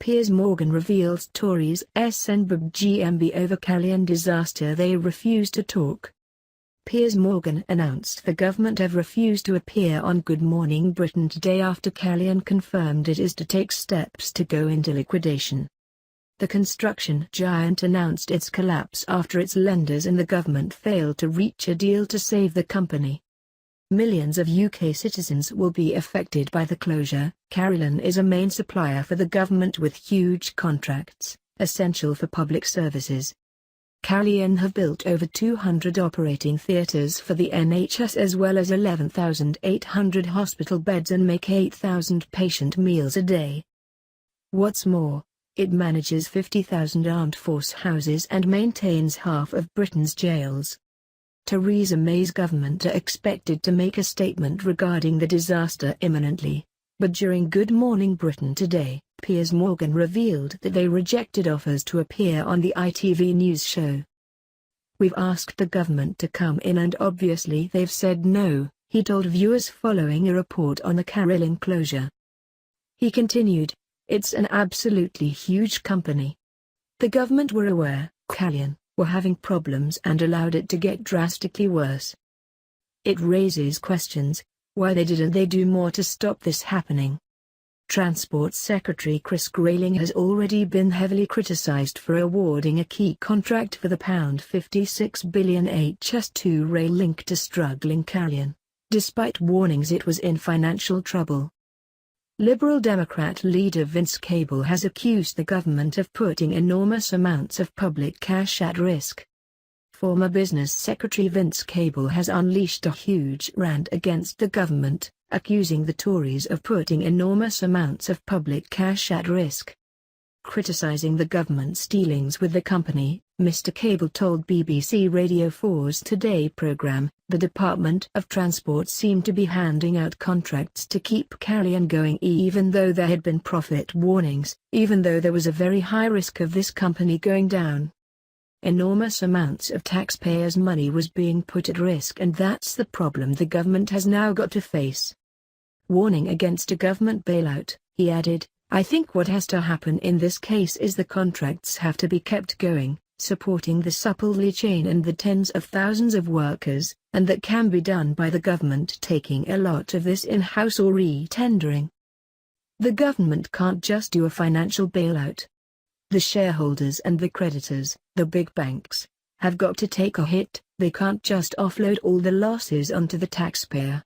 Piers Morgan reveals Tories send bbed GMB over Carillon disaster. They refuse to talk. Piers Morgan announced the government have refused to appear on Good Morning Britain today after Carillon confirmed it is to take steps to go into liquidation. The construction giant announced its collapse after its lenders and the government failed to reach a deal to save the company. Millions of UK citizens will be affected by the closure. Carillon is a main supplier for the government with huge contracts, essential for public services. Carillon have built over 200 operating theatres for the NHS as well as 11,800 hospital beds and make 8,000 patient meals a day. What's more, it manages 50,000 armed force houses and maintains half of Britain's jails. Theresa May's government are expected to make a statement regarding the disaster imminently, but during Good Morning Britain today, Piers Morgan revealed that they rejected offers to appear on the ITV news show. "We've asked the government to come in and obviously they've said no," he told viewers following a report on the Carillon closure. He continued, "It's an absolutely huge company. The government were aware Carillon were having problems and allowed it to get drastically worse. It raises questions, why didn't they do more to stop this happening?" Transport Secretary Carillon has already been heavily criticised for awarding a key contract for the £56 billion HS2 rail link to struggling Carillon, despite warnings it was in financial trouble. Liberal Democrat leader Vince Cable has accused the government of putting enormous amounts of public cash at risk. Former Business Secretary Vince Cable has unleashed a huge rant against the government, accusing the Tories of putting enormous amounts of public cash at risk. Criticising the government's dealings with the company, Mr. Cable told BBC Radio 4's Today programme, "The Department of Transport seemed to be handing out contracts to keep Carillon going even though there had been profit warnings, even though there was a very high risk of this company going down. Enormous amounts of taxpayers' money was being put at risk and that's the problem the government has now got to face." Warning against a government bailout, he added, "I think what has to happen in this case is the contracts have to be kept going, supporting the supply chain and the tens of thousands of workers, and that can be done by the government taking a lot of this in-house or re-tendering. The government can't just do a financial bailout. The shareholders and the creditors, the big banks, have got to take a hit. They can't just offload all the losses onto the taxpayer.